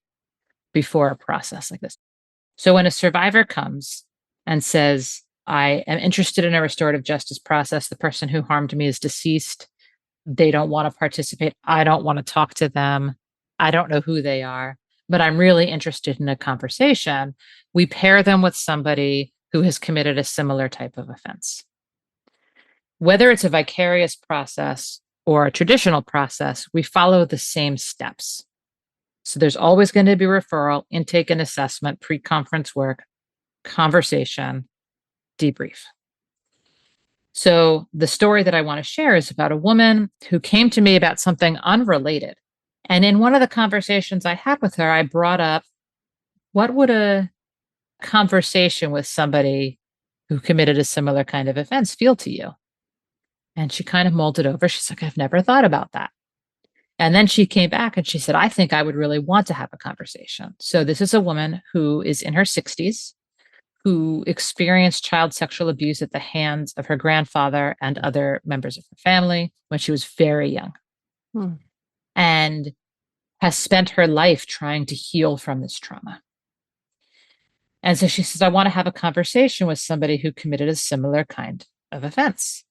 before a process like this. So when a survivor comes and says, I am interested in a restorative justice process, the person who harmed me is deceased, they don't want to participate, I don't want to talk to them, I don't know who they are, but I'm really interested in a conversation, we pair them with somebody who has committed a similar type of offense. Whether it's a vicarious process or a traditional process, we follow the same steps. So there's always going to be referral, intake and assessment, pre-conference work, conversation, debrief. So the story that I want to share is about a woman who came to me about something unrelated. And in one of the conversations I had with her, I brought up, what would a conversation with somebody who committed a similar kind of offense feel to you? And she kind of mulled it over. She's like, I've never thought about that. And then she came back and she said, I think I would really want to have a conversation. So this is a woman who is in her 60s, who experienced child sexual abuse at the hands of her grandfather and other members of her family when she was very young. And has spent her life trying to heal from this trauma. And so she says, I want to have a conversation with somebody who committed a similar kind of offense.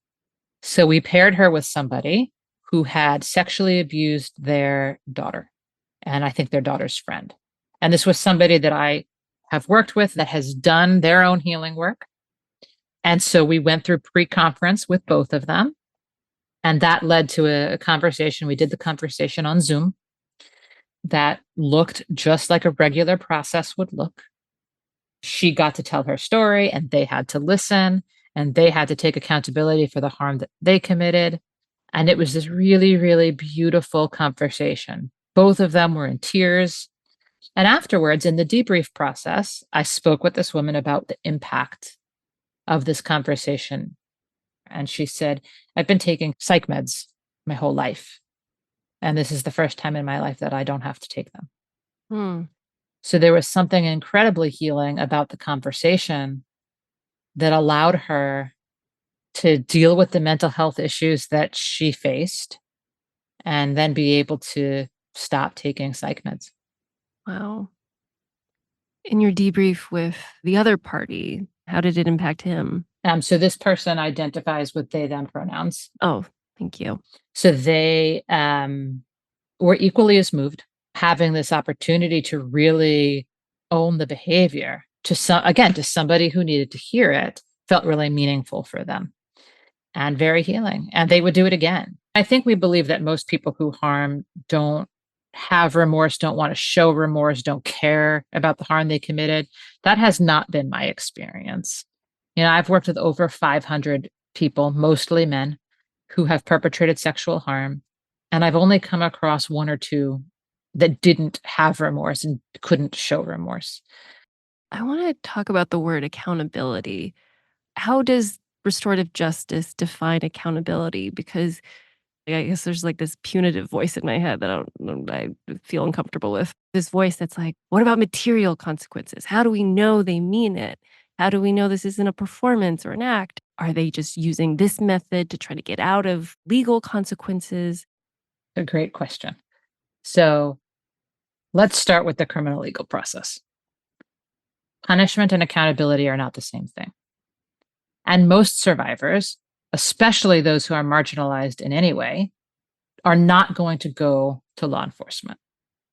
So we paired her with somebody who had sexually abused their daughter, and I think their daughter's friend. And this was somebody that I have worked with that has done their own healing work. And so we went through pre-conference with both of them. And that led to a conversation. We did the conversation on Zoom that looked just like a regular process would look. She got to tell her story, and they had to listen, and they had to take accountability for the harm that they committed. And it was this really, really beautiful conversation. Both of them were in tears. And afterwards, in the debrief process, I spoke with this woman about the impact of this conversation. And she said, I've been taking psych meds my whole life. And this is the first time in my life that I don't have to take them. So there was something incredibly healing about the conversation that allowed her to deal with the mental health issues that she faced and then be able to stop taking psych meds. Wow. In your debrief with the other party, how did it impact him? So this person identifies with they, them pronouns. Oh, thank you. So they were equally as moved, having this opportunity to really own the behavior to somebody who needed to hear it, felt really meaningful for them and very healing. And they would do it again. I think we believe that most people who harm don't have remorse, don't want to show remorse, don't care about the harm they committed. That has not been my experience. I've worked with over 500 people, mostly men, who have perpetrated sexual harm. And I've only come across one or two that didn't have remorse and couldn't show remorse. I want to talk about the word accountability. How does restorative justice define accountability? Because I guess there's like this punitive voice in my head that I feel uncomfortable with. This voice that's like, what about material consequences? How do we know they mean it? How do we know this isn't a performance or an act? Are they just using this method to try to get out of legal consequences? A great question. So let's start with the criminal legal process. Punishment and accountability are not the same thing. And most survivors, especially those who are marginalized in any way, are not going to go to law enforcement,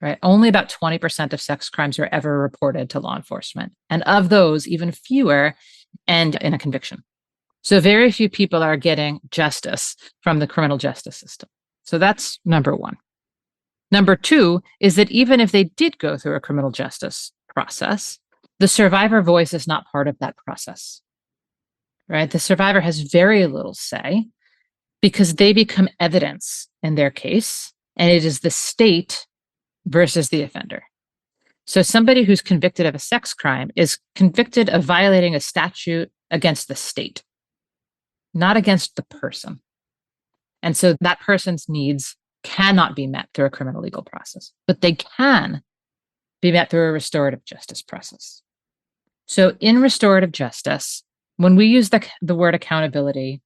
right? Only about 20% of sex crimes are ever reported to law enforcement. And of those, even fewer end in a conviction. So very few people are getting justice from the criminal justice system. So that's number one. Number two is that even if they did go through a criminal justice process, the survivor voice is not part of that process, right? The survivor has very little say because they become evidence in their case, and it is the state versus the offender. So somebody who's convicted of a sex crime is convicted of violating a statute against the state, not against the person. And so that person's needs cannot be met through a criminal legal process, but they can be met through a restorative justice process. So in restorative justice, when we use the word accountability,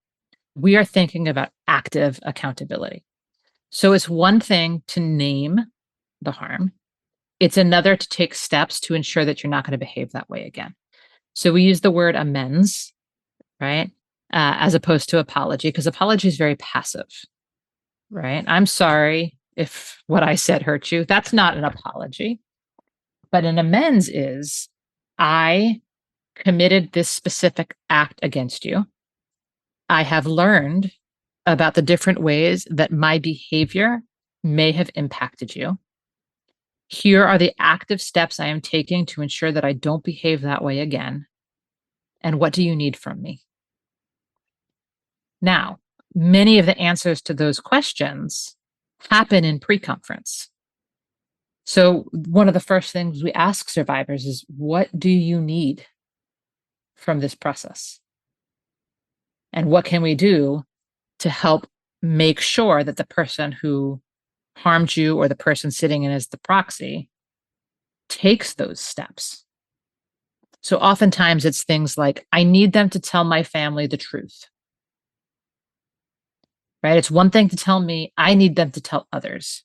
we are thinking about active accountability. So it's one thing to name the harm. It's another to take steps to ensure that you're not going to behave that way again. So we use the word amends, right? As opposed to apology, because apology is very passive, right? I'm sorry if what I said hurt you. That's not an apology. But an amends is, I committed this specific act against you. I have learned about the different ways that my behavior may have impacted you. Here are the active steps I am taking to ensure that I don't behave that way again. And what do you need from me? Now, many of the answers to those questions happen in pre-conference. So one of the first things we ask survivors is, what do you need from this process? And what can we do to help make sure that the person who harmed you or the person sitting in as the proxy takes those steps? So oftentimes it's things like, I need them to tell my family the truth. Right? It's one thing to tell me, I need them to tell others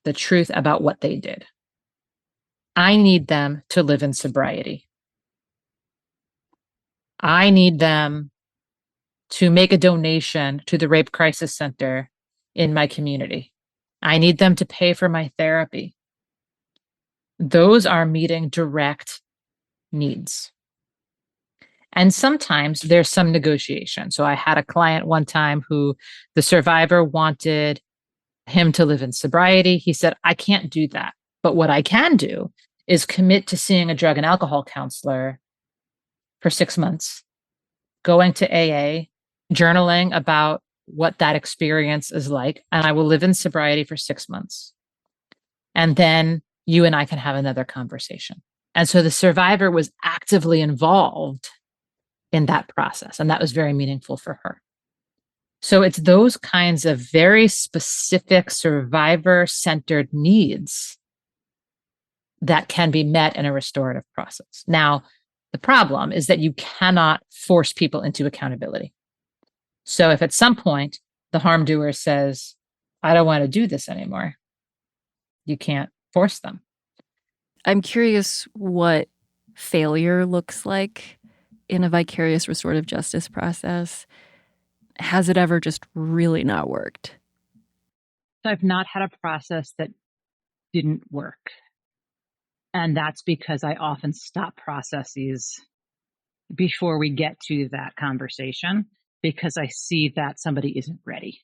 the truth about what they did. I need them to live in sobriety. I need them to make a donation to the Rape Crisis Center in my community. I need them to pay for my therapy. Those are meeting direct needs. And sometimes there's some negotiation. So I had a client one time who the survivor wanted him to live in sobriety. He said, I can't do that. But what I can do is commit to seeing a drug and alcohol counselor for 6 months, going to AA, journaling about what that experience is like, and I will live in sobriety for 6 months. And then you and I can have another conversation. And so the survivor was actively involved in that process, and that was very meaningful for her. So it's those kinds of very specific survivor-centered needs that can be met in a restorative process. Now, the problem is that you cannot force people into accountability. So if at some point the harm doer says, I don't want to do this anymore, you can't force them. I'm curious what failure looks like in a vicarious restorative justice process. Has it ever just really not worked? I've not had a process that didn't work. And that's because I often stop processes before we get to that conversation, because I see that somebody isn't ready.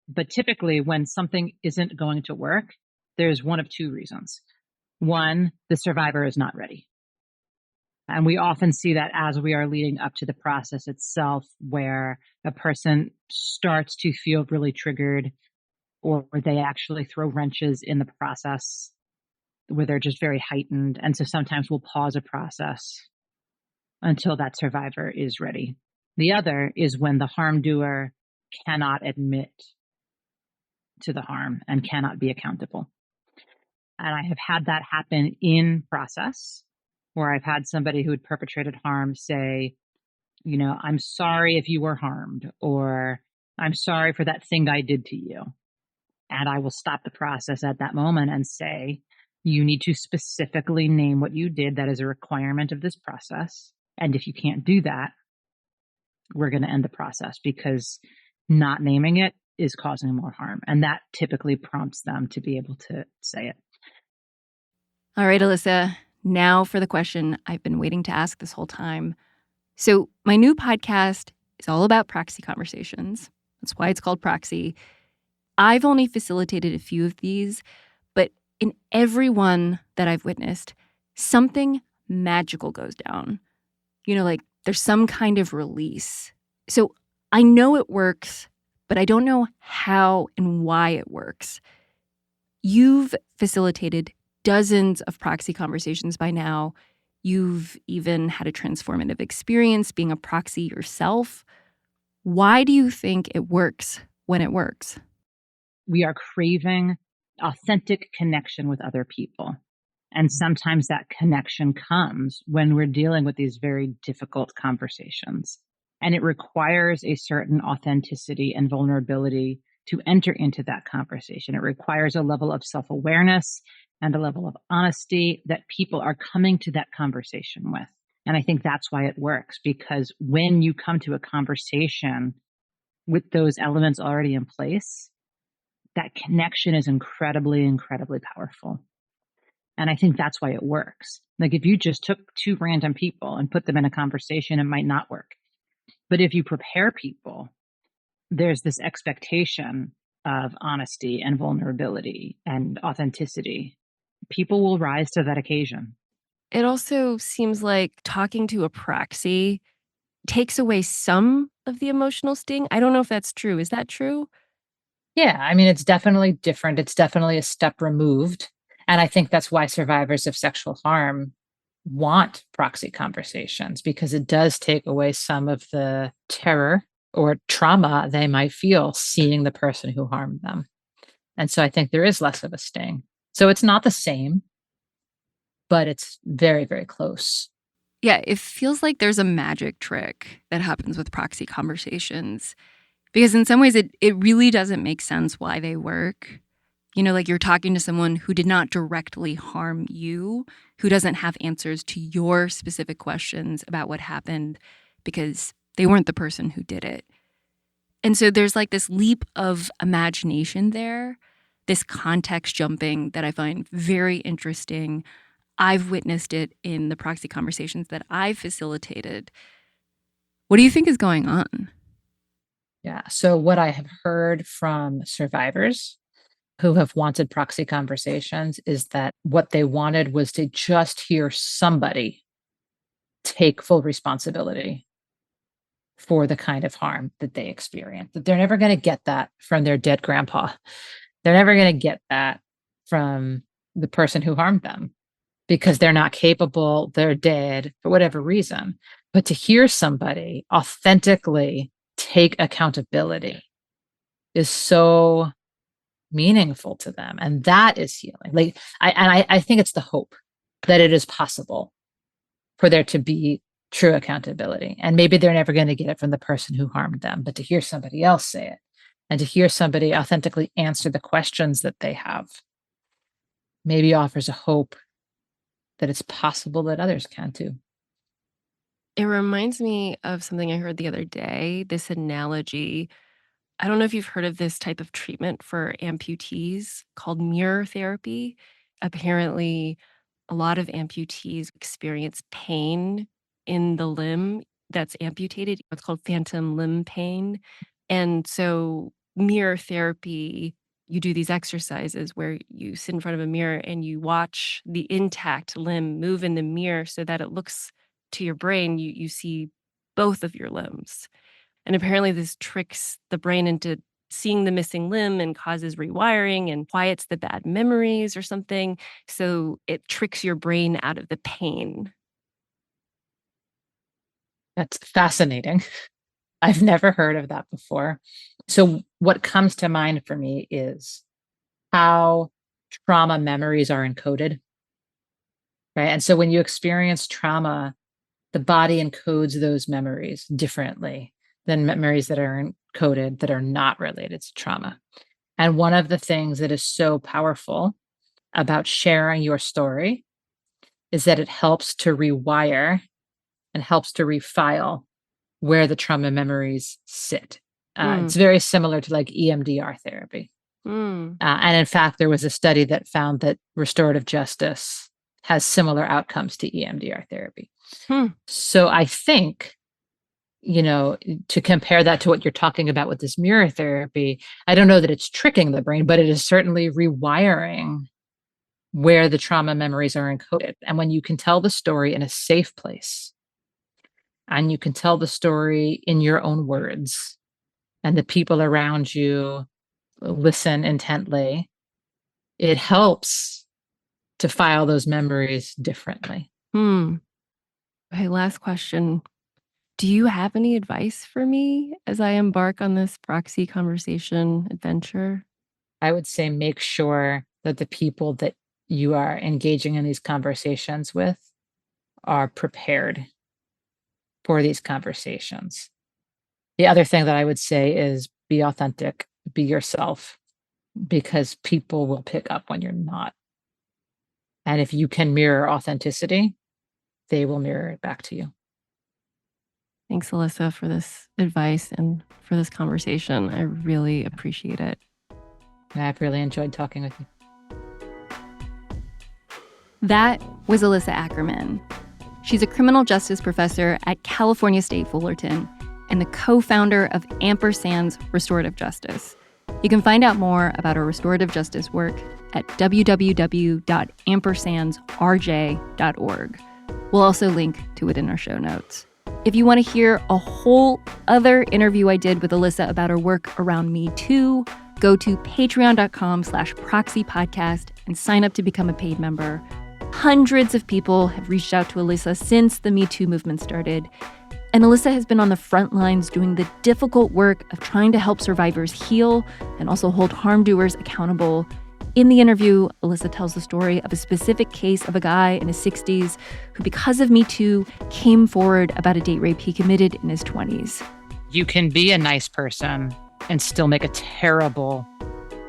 But typically, when something isn't going to work, there's one of two reasons. One, the survivor is not ready. And we often see that as we are leading up to the process itself, where a person starts to feel really triggered, or they actually throw wrenches in the process, where they're just very heightened. And so sometimes we'll pause a process until that survivor is ready. The other is when the harm doer cannot admit to the harm and cannot be accountable. And I have had that happen in process, where I've had somebody who had perpetrated harm say, I'm sorry if you were harmed, or I'm sorry for that thing I did to you. And I will stop the process at that moment and say, you need to specifically name what you did. That is a requirement of this process. And if you can't do that, we're going to end the process, because not naming it is causing more harm. And that typically prompts them to be able to say it. All right, Alissa, now for the question I've been waiting to ask this whole time. So my new podcast is all about Proxy conversations. That's why it's called Proxy. I've only facilitated a few of these, but in every one that I've witnessed, something magical goes down. Like there's some kind of release. So I know it works, but I don't know how and why it works. You've facilitated dozens of Proxy conversations by now. You've even had a transformative experience being a proxy yourself. Why do you think it works when it works? We are craving authentic connection with other people. And sometimes that connection comes when we're dealing with these very difficult conversations. And it requires a certain authenticity and vulnerability to enter into that conversation. It requires a level of self-awareness and a level of honesty that people are coming to that conversation with. And I think that's why it works, because when you come to a conversation with those elements already in place, that connection is incredibly, incredibly powerful. And I think that's why it works. Like if you just took two random people and put them in a conversation, it might not work. But if you prepare people there's this expectation of honesty and vulnerability and authenticity. People will rise to that occasion. It also seems like talking to a proxy takes away some of the emotional sting. I don't know if that's true. Is that true? Yeah, I mean, it's definitely different. It's definitely a step removed. And I think that's why survivors of sexual harm want proxy conversations, because it does take away some of the terror or trauma they might feel seeing the person who harmed them. And so I think there is less of a sting. So it's not the same, but it's very, very close. Yeah, it feels like there's a magic trick that happens with proxy conversations, because in some ways it really doesn't make sense why they work. You know, like you're talking to someone who did not directly harm you, who doesn't have answers to your specific questions about what happened because they weren't the person who did it. And so there's like this leap of imagination there, this context jumping that I find very interesting. I've witnessed it in the proxy conversations that I've facilitated. What do you think is going on? Yeah. So what I have heard from survivors who have wanted proxy conversations is that what they wanted was to just hear somebody take full responsibility for the kind of harm that they experienced. That they're never going to get that from their dead grandpa. They're never going to get that from the person who harmed them because they're not capable, they're dead for whatever reason. But to hear somebody authentically take accountability is so meaningful to them, and that is healing. Like I think it's the hope that it is possible for there to be true accountability, and maybe they're never going to get it from the person who harmed them, but to hear somebody else say it and to hear somebody authentically answer the questions that they have maybe offers a hope that it's possible that others can too. It reminds me of something I heard the other day, this analogy. I don't know if you've heard of this type of treatment for amputees called mirror therapy. Apparently, a lot of amputees experience pain in the limb that's amputated. It's called phantom limb pain. And so, mirror therapy, you do these exercises where you sit in front of a mirror and you watch the intact limb move in the mirror so that it looks to your brain, you see both of your limbs. And apparently, this tricks the brain into seeing the missing limb and causes rewiring and quiets the bad memories or something. So it tricks your brain out of the pain. That's fascinating. I've never heard of that before. So what comes to mind for me is how trauma memories are encoded, right? And so when you experience trauma, the body encodes those memories differently than memories that are encoded that are not related to trauma. And one of the things that is so powerful about sharing your story is that it helps to rewire and helps to refile where the trauma memories sit. It's very similar to like EMDR therapy. And in fact, there was a study that found that restorative justice has similar outcomes to EMDR therapy. So I think, you know, to compare that to what you're talking about with this mirror therapy, I don't know that it's tricking the brain, but it is certainly rewiring where the trauma memories are encoded. And when you can tell the story in a safe place, and you can tell the story in your own words, and the people around you listen intently, it helps to file those memories differently. Okay, last question. Do you have any advice for me as I embark on this proxy conversation adventure? I would say make sure that the people that you are engaging in these conversations with are prepared for these conversations. The other thing that I would say is be authentic, be yourself, because people will pick up when you're not. And if you can mirror authenticity, they will mirror it back to you. Thanks, Alissa, for this advice and for this conversation. I really appreciate it. And I've really enjoyed talking with you. That was Alissa Ackerman. She's a criminal justice professor at California State Fullerton and the co-founder of Ampersands Restorative Justice. You can find out more about our restorative justice work at www.ampersandrj.org. We'll also link to it in our show notes. If you want to hear a whole other interview I did with Alissa about her work around Me Too, go to patreon.com/proxypodcast and sign up to become a paid member. Hundreds of people have reached out to Alissa since the Me Too movement started. And Alissa has been on the front lines doing the difficult work of trying to help survivors heal and also hold harm doers accountable. In the interview, Alissa tells the story of a specific case of a guy in his 60s who, because of Me Too, came forward about a date rape he committed in his 20s. You can be a nice person and still make a terrible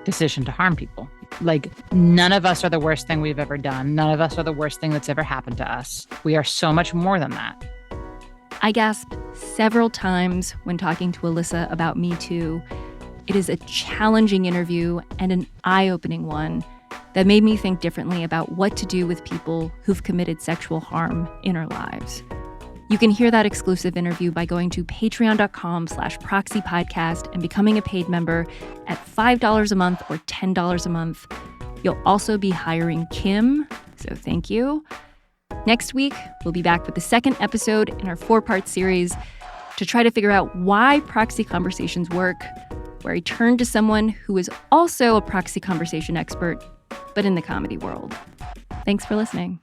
decision to harm people. Like, none of us are the worst thing we've ever done. None of us are the worst thing that's ever happened to us. We are so much more than that. I gasped several times when talking to Alissa about Me Too. It is a challenging interview and an eye-opening one that made me think differently about what to do with people who've committed sexual harm in our lives. You can hear that exclusive interview by going to patreon.com/proxypodcast and becoming a paid member at $5 a month or $10 a month. You'll also be hiring Kim, so thank you. Next week, we'll be back with the second episode in our 4-part series to try to figure out why proxy conversations work, where I turn to someone who is also a proxy conversation expert, but in the comedy world. Thanks for listening.